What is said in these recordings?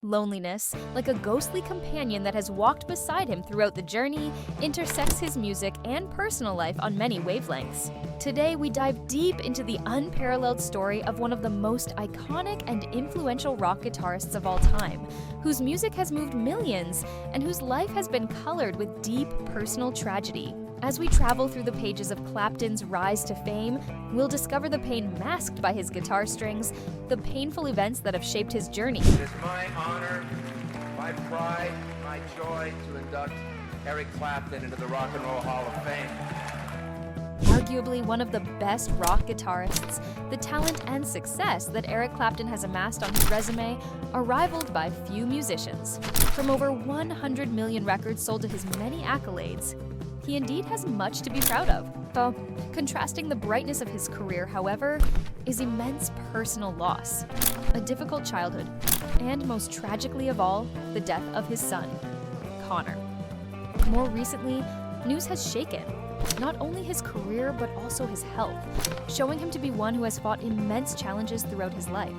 Loneliness, like a ghostly companion that has walked beside him throughout the journey, intersects his music and personal life on many wavelengths. Today, we dive deep into the unparalleled story of one of the most iconic and influential rock guitarists of all time, whose music has moved millions and whose life has been colored with deep personal tragedy. As we travel through the pages of Clapton's rise to fame, we'll discover the pain masked by his guitar strings, the painful events that have shaped his journey. It is my honor, my pride, my joy to induct Eric Clapton into the Rock and Roll Hall of Fame. Arguably one of the best rock guitarists, the talent and success that Eric Clapton has amassed on his resume are rivaled by few musicians. From over 100 million records sold to his many accolades, he indeed has much to be proud of. Though, contrasting the brightness of his career, however, is immense personal loss, a difficult childhood, and most tragically of all, the death of his son, Connor. More recently, news has shaken not only his career but also his health, showing him to be one who has fought immense challenges throughout his life.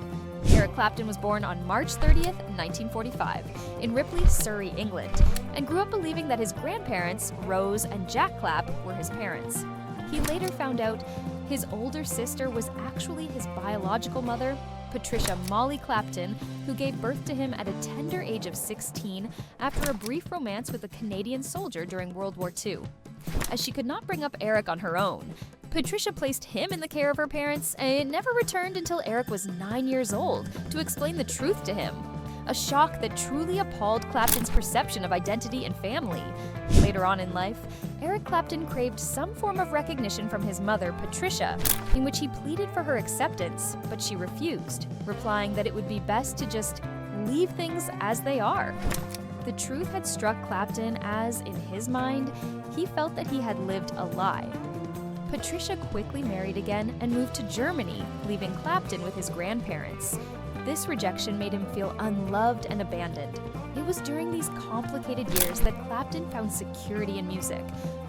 Eric Clapton was born on March 30th, 1945, in Ripley, Surrey, England, and grew up believing that his grandparents, Rose and Jack Clapp, were his parents. He later found out his older sister was actually his biological mother, Patricia Molly Clapton, who gave birth to him at a tender age of 16 after a brief romance with a Canadian soldier during World War II. As she could not bring up Eric on her own, Patricia placed him in the care of her parents and never returned until Eric was 9 years old to explain the truth to him. A shock that truly appalled Clapton's perception of identity and family. Later on in life, Eric Clapton craved some form of recognition from his mother, Patricia, in which he pleaded for her acceptance, but she refused, replying that it would be best to just leave things as they are. The truth had struck Clapton as, in his mind, he felt that he had lived a lie. Patricia quickly married again and moved to Germany, leaving Clapton with his grandparents. This rejection made him feel unloved and abandoned. It was during these complicated years that Clapton found security in music,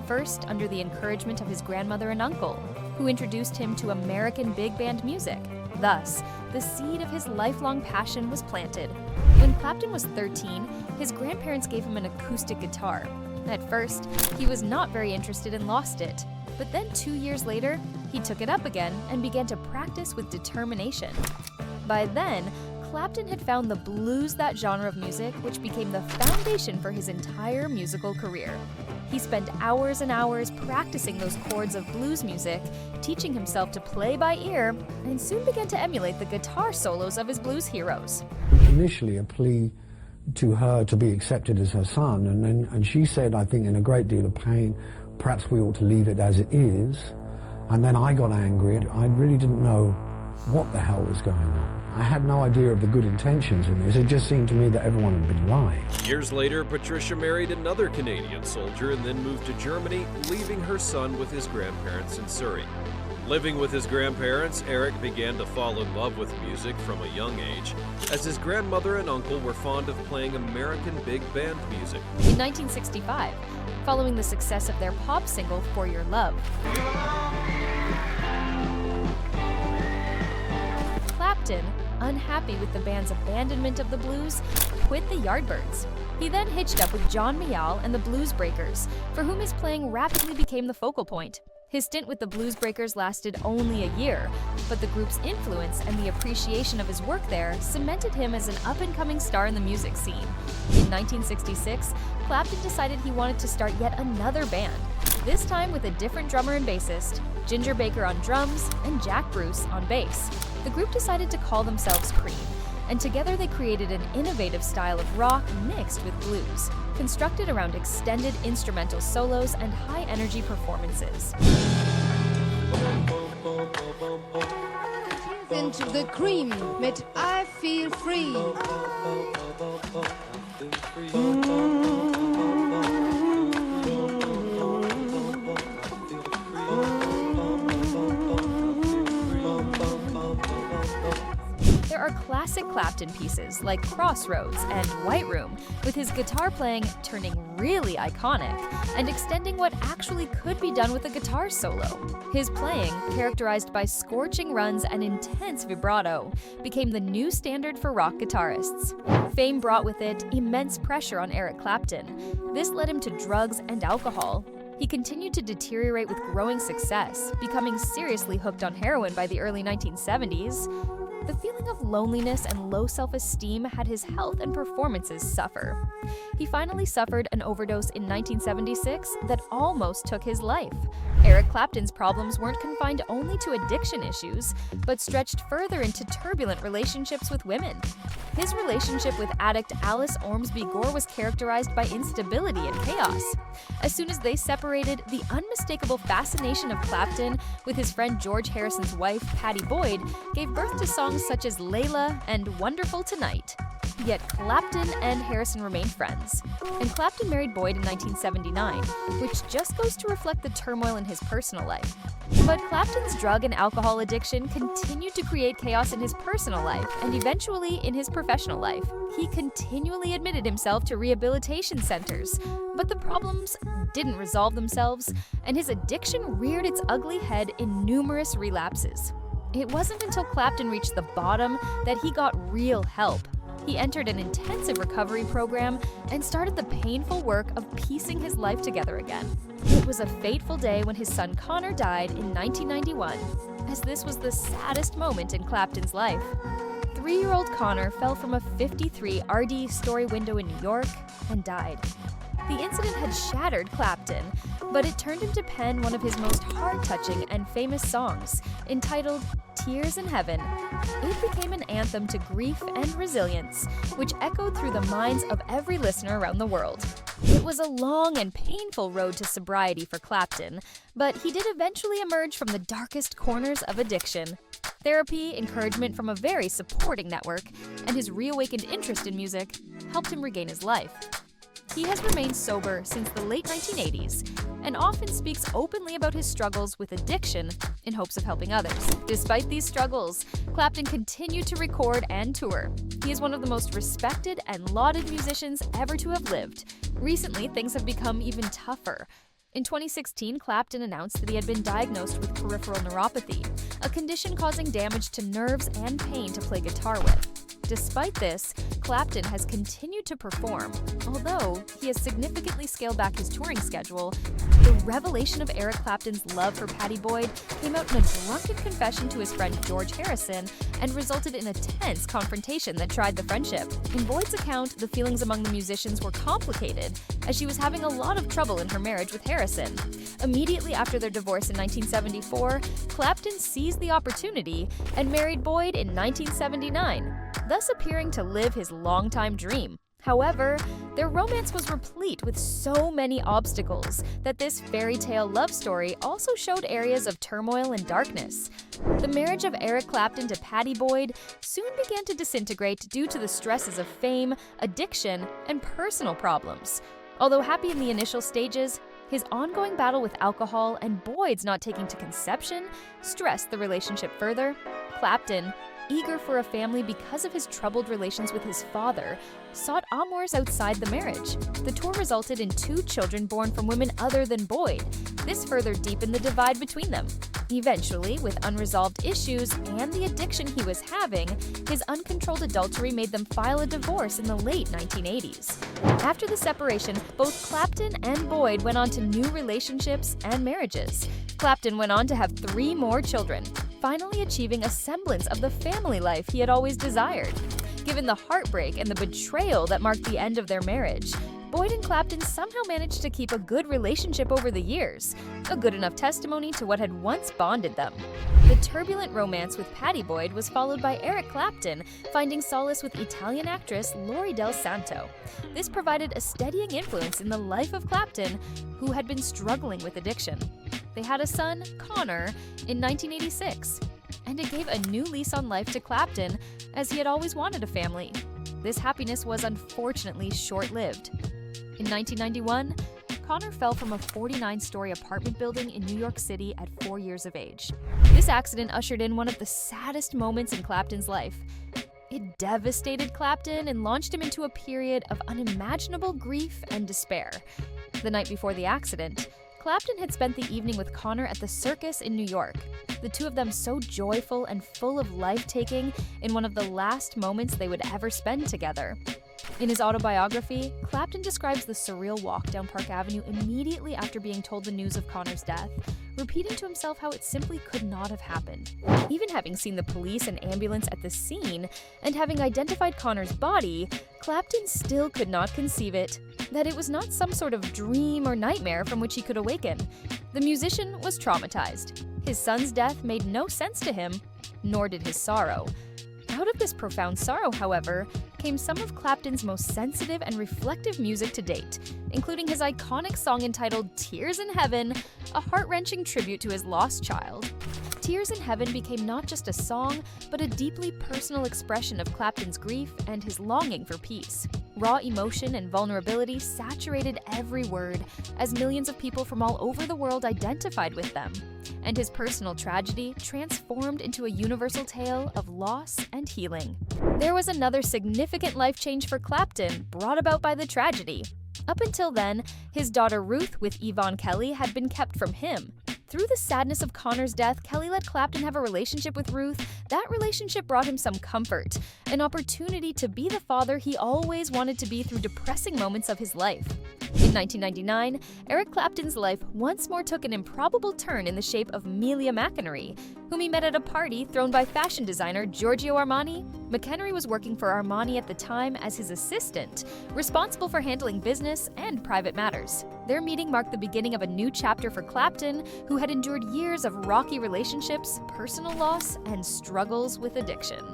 first under the encouragement of his grandmother and uncle, who introduced him to American big band music. Thus, the seed of his lifelong passion was planted. When Clapton was 13, his grandparents gave him an acoustic guitar. At first, he was not very interested and lost it. But then 2 years later, he took it up again and began to practice with determination. By then, Clapton had found the blues, that genre of music, which became the foundation for his entire musical career. He spent hours and hours practicing those chords of blues music, teaching himself to play by ear, and soon began to emulate the guitar solos of his blues heroes. Initially a plea to her to be accepted as her son, and she said, I think in a great deal of pain, perhaps we ought to leave it as it is. And then I got angry. I really didn't know what the hell was going on. I had no idea of the good intentions in this. It just seemed to me that everyone had been lying. Years later, Patricia married another Canadian soldier and then moved to Germany, leaving her son with his grandparents in Surrey. Living with his grandparents, Eric began to fall in love with music from a young age, as his grandmother and uncle were fond of playing American big band music. In 1965, following the success of their pop single, For Your Love, Clapton, unhappy with the band's abandonment of the blues, quit the Yardbirds. He then hitched up with John Mayall and the Blues Breakers, for whom his playing rapidly became the focal point. His stint with the Blues Breakers lasted only a year, but the group's influence and the appreciation of his work there cemented him as an up-and-coming star in the music scene. In 1966, Clapton decided he wanted to start yet another band, this time with a different drummer and bassist, Ginger Baker on drums and Jack Bruce on bass. The group decided to call themselves Cream, and together they created an innovative style of rock mixed with blues, constructed around extended instrumental solos and high-energy performances. Into the Cream mit I Feel Free. There are classic Clapton pieces like Crossroads and White Room, with his guitar playing turning really iconic and extending what actually could be done with a guitar solo. His playing, characterized by scorching runs and intense vibrato, became the new standard for rock guitarists. Fame brought with it immense pressure on Eric Clapton. This led him to drugs and alcohol. He continued to deteriorate with growing success, becoming seriously hooked on heroin by the early 1970s. The feeling of loneliness and low self-esteem had his health and performances suffer. He finally suffered an overdose in 1976 that almost took his life. Eric Clapton's problems weren't confined only to addiction issues, but stretched further into turbulent relationships with women. His relationship with addict Alice Ormsby Gore was characterized by instability and chaos. As soon as they separated, the unmistakable fascination of Clapton with his friend George Harrison's wife, Pattie Boyd, gave birth to songs such as Layla and Wonderful Tonight. Yet Clapton and Harrison remained friends, and Clapton married Boyd in 1979, which just goes to reflect the turmoil in his personal life. But Clapton's drug and alcohol addiction continued to create chaos in his personal life and eventually in his professional life. He continually admitted himself to rehabilitation centers, but the problems didn't resolve themselves, and his addiction reared its ugly head in numerous relapses. It wasn't until Clapton reached the bottom that he got real help. He entered an intensive recovery program and started the painful work of piecing his life together again. It was a fateful day when his son Connor died in 1991, as this was the saddest moment in Clapton's life. 3-year-old Connor fell from a 53 RD story window in New York and died. The incident had shattered Clapton, but it turned him to pen one of his most heart-touching and famous songs, entitled Tears in Heaven. It became an anthem to grief and resilience, which echoed through the minds of every listener around the world. It was a long and painful road to sobriety for Clapton, but he did eventually emerge from the darkest corners of addiction. Therapy, encouragement from a very supporting network, and his reawakened interest in music helped him regain his life. He has remained sober since the late 1980s and often speaks openly about his struggles with addiction in hopes of helping others. Despite these struggles, Clapton continued to record and tour. He is one of the most respected and lauded musicians ever to have lived. Recently, things have become even tougher. In 2016, Clapton announced that he had been diagnosed with peripheral neuropathy, a condition causing damage to nerves and pain to play guitar with. Despite this, Clapton has continued to perform. Although he has significantly scaled back his touring schedule, the revelation of Eric Clapton's love for Pattie Boyd came out in a drunken confession to his friend George Harrison and resulted in a tense confrontation that tried the friendship. In Boyd's account, the feelings among the musicians were complicated, as she was having a lot of trouble in her marriage with Harrison. Immediately after their divorce in 1974, Clapton seized the opportunity and married Boyd in 1979, thus appearing to live his longtime dream. However, their romance was replete with so many obstacles that this fairy tale love story also showed areas of turmoil and darkness. The marriage of Eric Clapton to Pattie Boyd soon began to disintegrate due to the stresses of fame, addiction, and personal problems. Although happy in the initial stages, his ongoing battle with alcohol and Boyd's not taking to conception stressed the relationship further. Clapton, eager for a family because of his troubled relations with his father, sought amours outside the marriage. The tour resulted in 2 children born from women other than Boyd. This further deepened the divide between them. Eventually, with unresolved issues and the addiction he was having, his uncontrolled adultery made them file a divorce in the late 1980s. After the separation, both Clapton and Boyd went on to new relationships and marriages. Clapton went on to have 3 more children, finally achieving a semblance of the family life he had always desired. Given the heartbreak and the betrayal that marked the end of their marriage, Boyd and Clapton somehow managed to keep a good relationship over the years, a good enough testimony to what had once bonded them. The turbulent romance with Pattie Boyd was followed by Eric Clapton finding solace with Italian actress Lori Del Santo. This provided a steadying influence in the life of Clapton, who had been struggling with addiction. They had a son, Connor, in 1986, and it gave a new lease on life to Clapton, as he had always wanted a family. This happiness was unfortunately short-lived. In 1991, Connor fell from a 49-story apartment building in New York City at 4 years of age. This accident ushered in one of the saddest moments in Clapton's life. It devastated Clapton and launched him into a period of unimaginable grief and despair. The night before the accident, Clapton had spent the evening with Connor at the circus in New York, the two of them so joyful and full of life-taking in one of the last moments they would ever spend together. In his autobiography, Clapton describes the surreal walk down Park Avenue immediately after being told the news of Connor's death, repeating to himself how it simply could not have happened. Even having seen the police and ambulance at the scene, and having identified Connor's body, Clapton still could not conceive it, that it was not some sort of dream or nightmare from which he could awaken. The musician was traumatized. His son's death made no sense to him, nor did his sorrow. Out of this profound sorrow, however, came some of Clapton's most sensitive and reflective music to date, including his iconic song entitled Tears in Heaven, a heart-wrenching tribute to his lost child. Tears in Heaven became not just a song, but a deeply personal expression of Clapton's grief and his longing for peace. Raw emotion and vulnerability saturated every word, as millions of people from all over the world identified with them. And his personal tragedy transformed into a universal tale of loss and healing. There was another significant life change for Clapton, brought about by the tragedy. Up until then, his daughter Ruth with Yvonne Kelly had been kept from him. Through the sadness of Connor's death, Kelly let Clapton have a relationship with Ruth. That relationship brought him some comfort, an opportunity to be the father he always wanted to be through depressing moments of his life. In 1999, Eric Clapton's life once more took an improbable turn in the shape of Melia McInerney, whom he met at a party thrown by fashion designer Giorgio Armani. McInerney was working for Armani at the time as his assistant, responsible for handling business and private matters. Their meeting marked the beginning of a new chapter for Clapton, who had endured years of rocky relationships, personal loss, and struggles with addiction.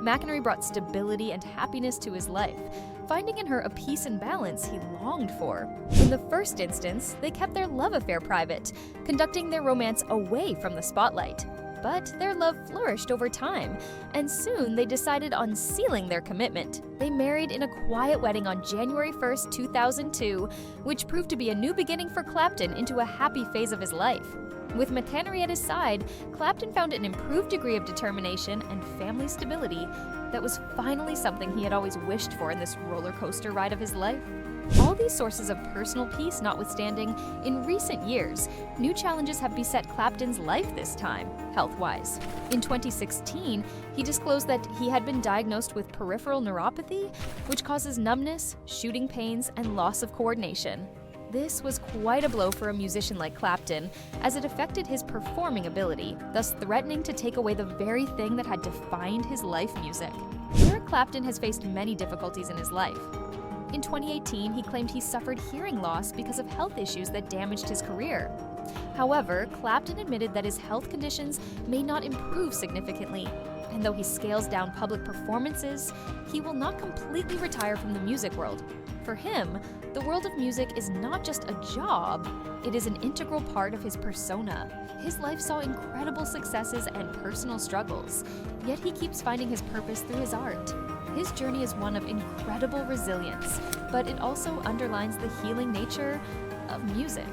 McInerney brought stability and happiness to his life, finding in her a peace and balance he longed for. In the first instance, they kept their love affair private, conducting their romance away from the spotlight. But their love flourished over time, and soon they decided on sealing their commitment. They married in a quiet wedding on January 1st, 2002, which proved to be a new beginning for Clapton into a happy phase of his life. With McInerney at his side, Clapton found an improved degree of determination and family stability that was finally something he had always wished for in this roller coaster ride of his life. All these sources of personal peace notwithstanding, in recent years, new challenges have beset Clapton's life this time, health-wise. In 2016, he disclosed that he had been diagnosed with peripheral neuropathy, which causes numbness, shooting pains, and loss of coordination. This was quite a blow for a musician like Clapton, as it affected his performing ability, thus threatening to take away the very thing that had defined his life music. Eric Clapton has faced many difficulties in his life. In 2018, he claimed he suffered hearing loss because of health issues that damaged his career. However, Clapton admitted that his health conditions may not improve significantly, and though he scales down public performances, he will not completely retire from the music world. For him, the world of music is not just a job, it is an integral part of his persona. His life saw incredible successes and personal struggles, yet he keeps finding his purpose through his art. His journey is one of incredible resilience, but it also underlines the healing nature of music.